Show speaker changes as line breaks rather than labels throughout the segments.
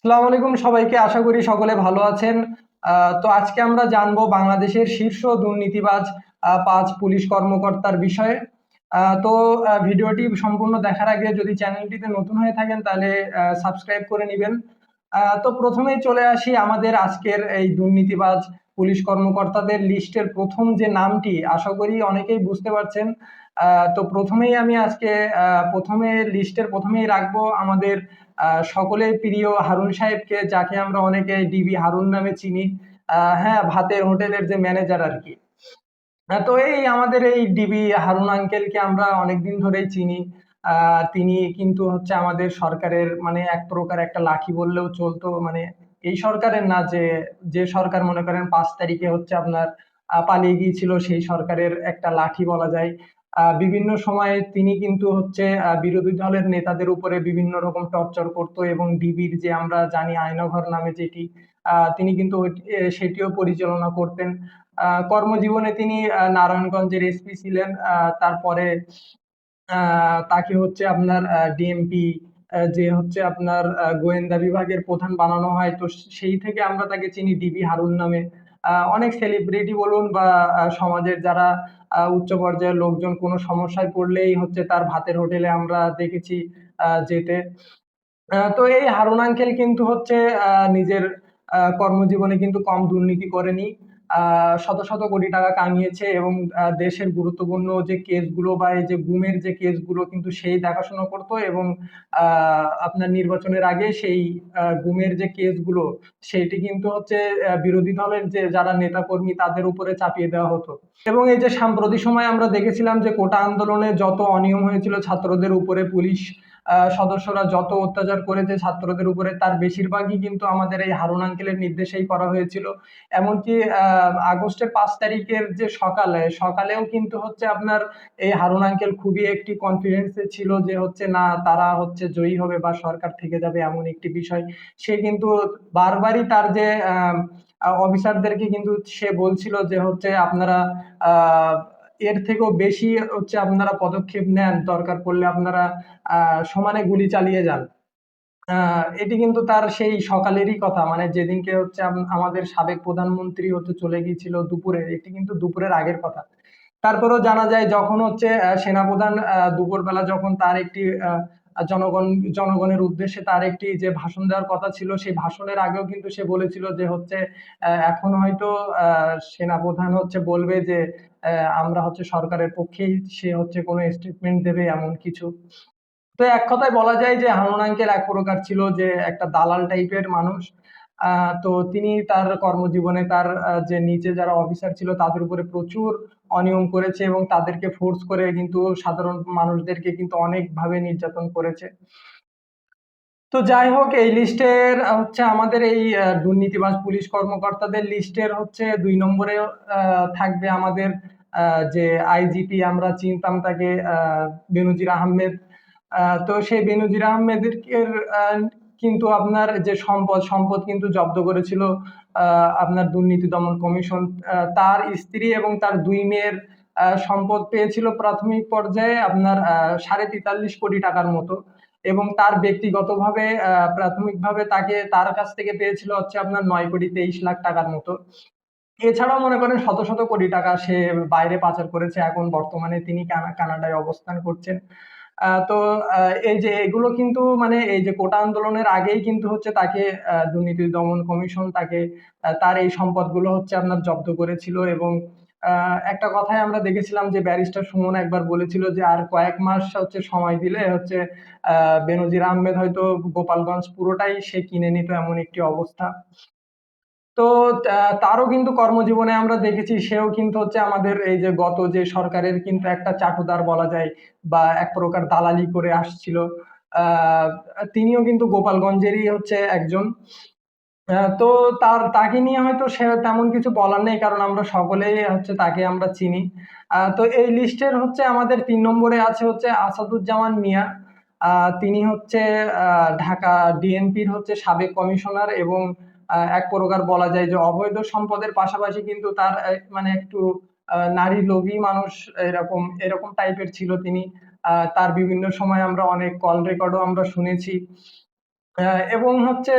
আসসালামু আলাইকুম সবাইকে, আশা করি সকলে ভালো আছেন। তো আজকে আমরা জানবো বাংলাদেশের শীর্ষ দুর্নীতিবাজ ৫ পুলিশ কর্মকর্তার বিষয়ে। তো ভিডিওটি সম্পূর্ণ দেখার আগে যদি চ্যানেলটিতে নতুন হয়ে থাকেন তাহলে সাবস্ক্রাইব করে নিবেন। তো প্রথমেই চলে আসি আমাদের আজকের এই দুর্নীতিবাজ পুলিশ কর্মকর্তাদের লিস্টের প্রথম যে নামটি, আশা করি অনেকেই বুঝতে পারছেন। তো প্রথমেই আমি আজকে প্রথমে লিস্টের প্রথমেই রাখবো আমাদের সকলের প্রিয় হারুন সাহেবকে, যাকে আমরা অনেকে ডিবি হারুন নামে চিনি। হ্যাঁ, ভাতের হোটেলের যে ম্যানেজার আর কি। তো এই আমাদের এই ডিবি হারুন আঙ্কেলকে আমরা অনেকদিন ধরেই চিনি। তিনি কিন্তু হচ্ছে আমাদের সরকারের মানে এক প্রকার একটা লাঠি বললেও চলতো। মানে এই সরকারের না, যে যে সরকার মনে করেন ৫ তারিখে হচ্ছে আপনার পালিয়ে গিয়েছিল, সেই সরকারের একটা লাঠি বলা যায়। বিভিন্ন সময়ে তিনি কিন্তু হচ্ছে বিরোধী দলের নেতাদের উপরে বিভিন্ন রকম টর্চার করতো, এবং ডিবির যে আমরা জানি আয়নাঘর নামে যেটি, তিনি কিন্তু সেটিও পরিচালনা করতেন। কর্মজীবনে তিনি নারায়ণগঞ্জের এসপি ছিলেন। তারপরে তাকে হচ্ছে আপনার ডিএমপি, যে হচ্ছে আপনার গোয়েন্দা বিভাগের প্রধান বানানো হয়। তো সেই থেকে আমরা তাকে চিনি ডিবি হারুন নামে। অনেক সেলিব্রিটি বলুন বা সমাজের যারা উচ্চ পর্যায়ের লোকজন কোনো সমস্যায় পড়লেই হচ্ছে তার ভাতের হোটেলে আমরা দেখেছি যেতে। তো এই হারুন আঙ্কেল কিন্তু হচ্ছে নিজের কর্মজীবনে কিন্তু কম দুর্নীতি করেনি। শত শত কোটি টাকা কামিয়েছে, এবং দেশের গুরুত্বপূর্ণ যে কেসগুলো বা এই যে গুমের যে কেসগুলো কিন্তু সেই দেখাশোনা করতো, এবং আপনার নির্বাচনের আগে সেই গুমের যে কেসগুলো সেটি কিন্তু হচ্ছে বিরোধী দলের যে যারা নেতাকর্মী তাদের উপরে চাপিয়ে দেওয়া হতো। এবং এই যে সাম্প্রতিক সময়ে আমরা দেখেছিলাম যে কোটা আন্দোলনে যত অনিয়ম হয়েছিল ছাত্রদের উপরে, পুলিশ সদস্যরা যত অত্যাচার করেছে ছাত্রদের উপরে, তার বেশিরভাগই কিন্তু আমাদের এই হারুন আঙ্কেলের নির্দেশেই করা হয়েছিল। এমনকি আগস্টের ৫ তারিখের যে সকালেও কিন্তু হচ্ছে আপনার এই হারুন আঙ্কেল খুবই একটি কনফিডেন্সে ছিল যে হচ্ছে না, তারা হচ্ছে জয়ী হবে বা সরকার থেকে যাবে, এমন একটি বিষয়। সে কিন্তু বারবারই তার যে অফিসারদেরকে কিন্তু সে বলছিল যে হচ্ছে আপনারা আহ এর থেকেও বেশি হচ্ছে আপনারা পদক্ষেপ নেন, দরকার পড়লে আপনারা সমানে গুলি চালিয়ে যান। এটি কিন্তু তার সেই সকালেরই কথা, মানে যেদিনকে হচ্ছে আমাদের সাবেক প্রধানমন্ত্রী হচ্ছে চলে গিয়েছিল দুপুরে, এটি কিন্তু দুপুরের আগের কথা। তারপরেও জানা যায় যখন হচ্ছে সেনাপ্রধান দুপুরবেলা যখন তার একটি জনগণ জনগণের উদ্দেশ্যে তার একটি যে ভাষণ দেওয়ার কথা ছিল, সেই ভাষণের আগেও কিন্তু সে বলেছিল যে হচ্ছে এখন হয়তো সেনাপ্রধান হচ্ছে বলবে যে আমরা হচ্ছে সরকারের পক্ষেই, সে হচ্ছে কোনো স্টেটমেন্ট দেবে এমন কিছু। তো এক কথায় বলা যায় যে হারুন আঙ্কেল এক প্রকার ছিল যে একটা দালাল টাইপের মানুষ। তো তিনি তার কর্মজীবনে তার যে নিচে যারা অফিসার ছিল তাদের উপরে প্রচুর অনিয়ম করেছে, এবং তাদেরকে ফোর্স করে কিন্তু সাধারণ মানুষদেরকে কিন্তু অনেকভাবে নির্যাতন করেছে। তো যাই হোক, এই লিস্টের হচ্ছে আমাদের এই দুর্নীতিবাজ পুলিশ কর্মকর্তাদের লিস্টের হচ্ছে ২ নম্বরে থাকবে আমাদের যে আইজিপি আমরা চিনতাম তাকে, বেনজির আহমেদ। তো সেই বেনজির আহমেদের কিন্তু আপনার যে সম্পদ কিন্তু জব্দ করেছিল আপনার দুর্নীতি দমন কমিশন। তার স্ত্রী এবং তার ২ মেয়ের সম্পদ পেয়েছিল প্রাথমিক পর্যায়ে আপনার ৪.৪৩ কোটি টাকার মতো, এবং তার ব্যক্তিগতভাবে প্রাথমিকভাবে তার কাছ থেকে পেয়েছিল হচ্ছে আপনার ৯.২৩ লাখ টাকার মতো। এছাড়াও মনে করেন শত শত কোটি টাকা সে বাইরে পাচার করেছে। এখন বর্তমানে তিনি কানাডায় অবস্থান করছেন। তো এই যে এগুলো কিন্তু মানে এই যে কোটা আন্দোলনের আগেই কিন্তু হচ্ছে তাকে দুর্নীতি দমন কমিশন তাকে তার এই সম্পদগুলো হচ্ছে আপনার জব্দ করেছিল। এবং একটা কথায় আমরা দেখেছিলাম যে ব্যারিস্টার সুমন একবার বলেছিল যে আর কয়েক মাস হচ্ছে সময় দিলে হচ্ছে বেনজির আহমেদ হয়তো গোপালগঞ্জ পুরোটাই সে কিনে নিত, এমন একটি অবস্থা। তো তারও কিন্তু কর্মজীবনে আমরা দেখেছি সেও কিন্তু হচ্ছে আমাদের এই যে গত যে সরকারের কিন্তু একটা চাটুদার বলা যায়, বা এক প্রকার দালালি করে আসছিল। আহ তিনিও কিন্তু গোপালগঞ্জেরই হচ্ছে একজন। তো তাকে নিয়ে হয়তো সে তেমন কিছু বলার নেই, কারণ আমরা সকলেই হচ্ছে তাকে আমরা চিনি। তো এই লিস্টের হচ্ছে আমাদের ৩ নম্বরে আছে হচ্ছে আসাদুজ্জামান মিয়া। তিনি হচ্ছে ঢাকা ডিএনপির হচ্ছে সাবেক কমিশনার, এবং এক প্রকার বলা যায় যে অবৈধ সম্পদের পাশাপাশি কিন্তু তার মানে একটু নারী লোভী মানুষ, এরকম এরকম টাইপের ছিল তিনি। তার বিভিন্ন সময় আমরা অনেক কল রেকর্ডও আমরা শুনেছি। এবং হচ্ছে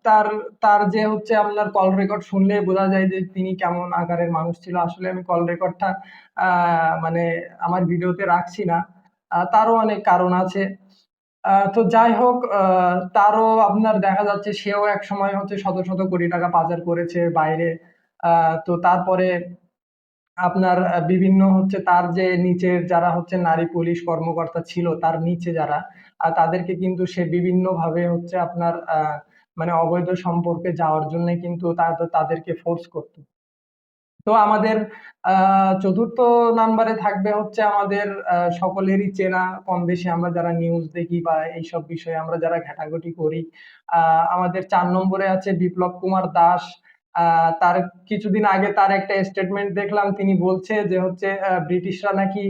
তার তার যে হচ্ছে আপনার কল রেকর্ড শুনলে বোঝা যায় যে তিনি কেমন আকারের মানুষ ছিল। আসলে আমি কল রেকর্ডটা মানে আমার ভিডিওতে রাখছি না, তারও অনেক কারণ আছে। তো যাই হোক, তারও আপনার দেখা যাচ্ছে সেও এক সময় হচ্ছে শত শত কোটি টাকা পাচার করেছে বাইরে। তো তারপরে আপনার বিভিন্ন হচ্ছে তার যে নিচের যারা হচ্ছে নারী পুলিশ কর্মকর্তা ছিল, তার নিচে যারা তাদেরকে কিন্তু সে বিভিন্ন ভাবে হচ্ছে আপনার মানে অবৈধ সম্পর্কে যাওয়ার জন্য কিন্তু তাদেরকে ফোর্স করতো। তো আমাদের চতুর্থ নাম্বারে থাকবে হচ্ছে আমাদের সকলেরই চেনা, কম বেশি আমরা যারা নিউজ দেখি বা এইসব বিষয়ে আমরা যারা ঘাটাঘাটি করি। আমাদের ৪ নম্বরে আছে বিপ্লব কুমার দাস। তার কিছুদিন আগে তার একটা স্টেটমেন্ট দেখলাম, তিনি বলছে যে হচ্ছে ব্রিটিশরা নাকি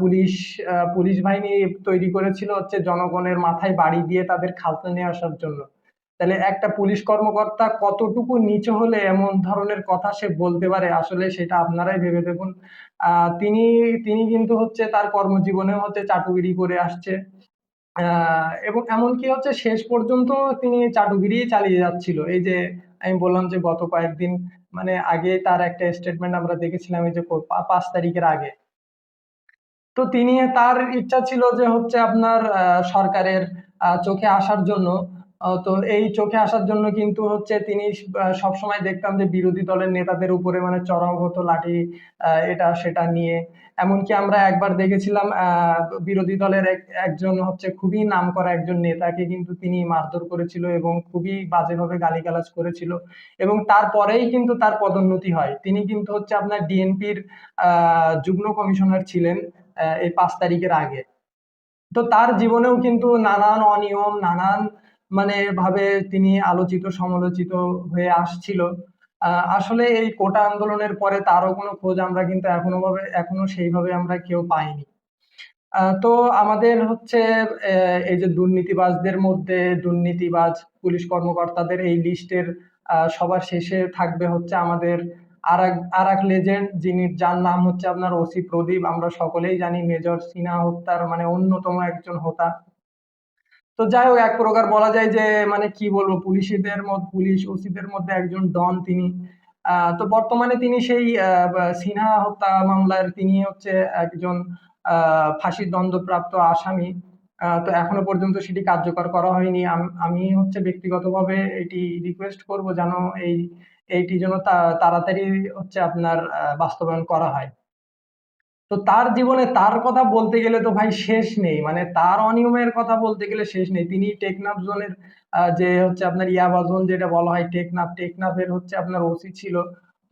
পুলিশ পুলিশ বাহিনী তৈরি করেছিল হচ্ছে জনগণের মাথায় বাড়ি দিয়ে তাদের খাজনা নিয়ে আসার জন্য। তাহলে একটা পুলিশ কর্মকর্তা কতটুকু নিচু হলে এমন ধরনের কথা সে বলতে পারে, আসলে সেটা আপনারাই ভেবে দেখুন। তিনি তিনি কিন্তু হচ্ছে তার কর্মজীবনে হচ্ছে চাটুকারি করে আসছে। এবং এমনকি হচ্ছে শেষ পর্যন্ত তিনি চাটুকারি চালিয়ে যাচ্ছিল। এই যে আমি বললাম যে গত কয়েকদিন মানে আগে তার একটা স্টেটমেন্ট আমরা দেখেছিলাম, এই যে ৫ তারিখের আগে। তো তিনি তার ইচ্ছা ছিল যে হচ্ছে আপনার সরকারের চোখে আসার জন্য। তো এই চোখে আসার জন্য কিন্তু হচ্ছে তিনি সবসময় দেখতাম যে বিরোধী দলের নেতাদের উপরে মানে চড়াও হতো লাঠি এটা সেটা নিয়ে। এমনকি আমরা একবার দেখেছিলাম বিরোধী দলের একজন হচ্ছে খুবই নামকরা একজন নেতাকে কিন্তু তিনি মারধর করেছিল এবং খুবই বাজেভাবে গালিগালাজ করেছিল। এবং তারপরেই কিন্তু তার পদোন্নতি হয়। তিনি কিন্তু হচ্ছে আপনার ডিএনপির যুগ্ম কমিশনার ছিলেন এই ৫ তারিখের আগে। তো তার জীবনেও কিন্তু নানান অনিয়ম, নানান মানে ভাবে তিনি আলোচিত সমালোচিত হয়ে আসছিল। আসলে এই কোটা আন্দোলনের পরে তারও কোনো খোঁজ আমরা কিন্তু এখনো সেইভাবে আমরা কেউ পাইনি। তো আমাদের হচ্ছে এই যে দুর্নীতিবাজদের মধ্যে দুর্নীতিবাজ পুলিশ কর্মকর্তাদের এই লিস্টের সবার শেষে থাকবে হচ্ছে আমাদের আর এক লেজেন্ড, যার নাম হচ্ছে আপনার ওসি প্রদীপ। আমরা সকলেই জানি মেজর সিনহা হত্যার মানে অন্যতম একজন হোতা। তো যাই হোক, এক প্রকার বলা যায় যে মানে কি বলবো, পুলিশ ওসিদের মধ্যে একজন ডন তিনি। তো বর্তমানে তিনি সেই সিনহা হত্যা মামলার তিনি হচ্ছে একজন ফাঁসির দণ্ডপ্রাপ্ত আসামি। তো এখনো পর্যন্ত সেটি কার্যকর করা হয়নি। আমি হচ্ছে ব্যক্তিগতভাবে এটি রিকোয়েস্ট করব যেন এই এইটি যেন তাড়াতাড়ি হচ্ছে আপনার বাস্তবায়ন করা হয়। তো তার জীবনে তার কথা বলতে গেলে তো ভাই শেষ নেই, মানে তার অনিয়মের কথা বলতে গেলে শেষ নেই। তিনি টেকনাফ জোনের যে হচ্ছে আপনার ইয়াবা জোন যেটা বলা হয় টেকনাফের হচ্ছে আপনার ওসি ছিল।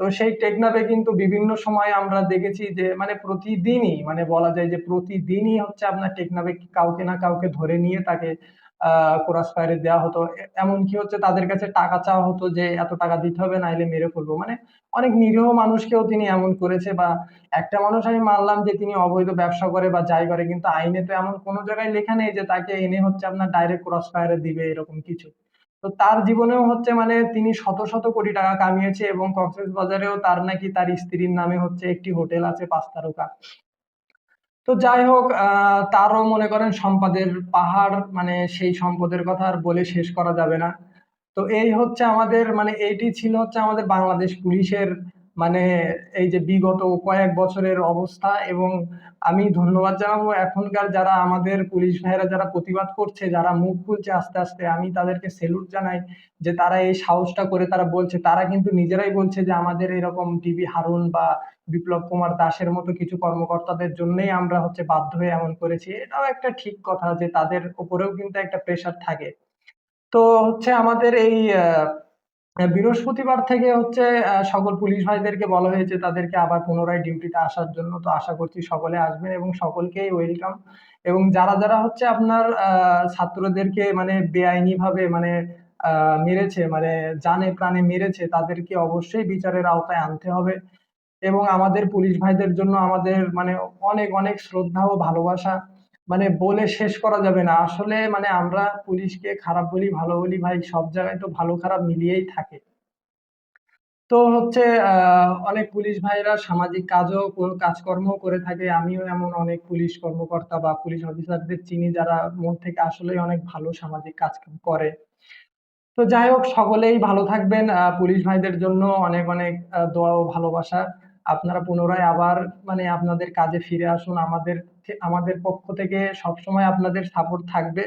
তো সেই টেকনাফে কিন্তু বিভিন্ন সময় আমরা দেখেছি যে মানে প্রতিদিনই মানে বলা যায় যে প্রতিদিনই হচ্ছে আপনার টেকনাফে কাউকে না কাউকে ধরে নিয়ে তাকে ক্রস ফায়ারে দেওয়া হতো। এমনকি হচ্ছে তাদের কাছে টাকা চাওয়া হতো যে এত টাকা দিতে হবে নাইলে মেরে ফেলবো। মানে অনেক নিরীহ মানুষকেও তিনি এমন করেছে। বা একটা মানুষ আমি মানলাম যে তিনি অবৈধ ব্যবসা করে বা যাই করে, কিন্তু আইনে তো এমন কোনো জায়গায় লেখা নেই যে তাকে এনে হচ্ছে আপনার ডাইরেক্ট ক্রস ফায়ারে দিবে এরকম কিছু। তো তার জীবনেও হচ্ছে মানে তিনি শত শত কোটি টাকা কামিয়েছে এবং কক্সবাজারেও তার নাকি তার স্ত্রীর নামে হচ্ছে একটি হোটেল আছে ৫ তারকা। তো যাই হোক, তারও মনে করেন সম্পদের পাহাড়, মানে সেই সম্পদের কথা আর বলে শেষ করা যাবে না। তো এই হচ্ছে আমাদের মানে এইটি ছিল হচ্ছে আমাদের বাংলাদেশ পুলিশের মানে এই যে বিগত কয়েক বছরের অবস্থা। এবং আমি ধন্যবাদ জানাবো এখনকার যারা আমাদের পুলিশ ভাইয়েরা যারা প্রতিবাদ করছে, যারা মুখ খুলছে আস্তে আস্তে, আমি তাদেরকে সেলুট জানাই যে তারা এই সাহসটা করে তারা বলছে। তারা কিন্তু নিজেরাই বলছে যে আমাদের এরকম ডিবি হারুন বা বিপ্লব কুমার দাসের মতো কিছু কর্মকর্তাদের জন্যই আমরা হচ্ছে বাধ্য হয়ে এমন করেছি। এটাও একটা ঠিক কথা যে তাদের উপরেও কিন্তু একটা প্রেশার থাকে। তো হচ্ছে আমাদের এই বৃহস্পতিবার থেকে হচ্ছে সকল পুলিশ ভাইদেরকে বলা হয়েছে তাদেরকে আবার পুনরায় ডিউটিতে আসার জন্য। তো আশা করছি সকলে আসবেন এবং সকলকেই ওয়েলকাম। এবং যারা যারা হচ্ছে আপনার ছাত্রদেরকে মানে বেআইনি ভাবে মানে মেরেছে, মানে জানে প্রাণে মেরেছে, তাদেরকে অবশ্যই বিচারের আওতায় আনতে হবে। এবং আমাদের পুলিশ ভাইদের জন্য আমাদের মানে অনেক অনেক শ্রদ্ধা ও ভালোবাসা, মানে বলে শেষ করা যাবে না। আসলে মানে আমরা পুলিশকে খারাপ বলি ভালো বলি ভাই, সব জায়গায় তো ভালো খারাপ মিলিয়েই থাকে। তো হচ্ছে অনেক পুলিশ ভাইরা সামাজিক কাজকর্ম করে থাকে। আমিও এমন অনেক পুলিশ কর্মকর্তা বা পুলিশ অফিসারদের চিনি যারা মন থেকে আসলেই অনেক ভালো সামাজিক কাজ করে। তো যাই হোক, সকলেই ভালো থাকবেন। পুলিশ ভাইদের জন্য অনেক অনেক দোয়া ও ভালোবাসা। আপনারা পুনরায় আবার মানে আপনাদের কাজে ফিরে আসুন। আমাদের পক্ষ থেকে সবসময় আপনাদের সাপোর্ট থাকবে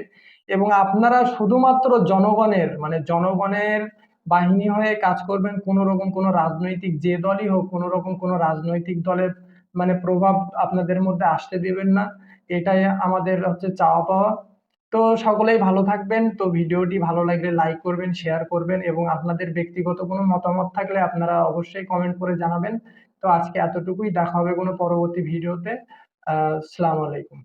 এবং আপনারা শুধুমাত্র জনগণের বাহিনী হয়ে কাজ করবেন। কোনো রকম কোনো রাজনৈতিক যে দলই হোক, কোনো রকম কোনো রাজনৈতিক দলের প্রভাব আপনাদের মধ্যে আসতে দেবেন না। এটাই আমাদের হচ্ছে চাওয়া পাওয়া। তো সকলেই ভালো থাকবেন। তো ভিডিওটি ভালো লাগলে লাইক করবেন, শেয়ার করবেন এবং আপনাদের ব্যক্তিগত কোনো মতামত থাকলে আপনারা অবশ্যই কমেন্ট করে জানাবেন। তো আজকে এতটুকুই, দেখা হবে কোনো পরবর্তী ভিডিওতে। আসসালামু আলাইকুম।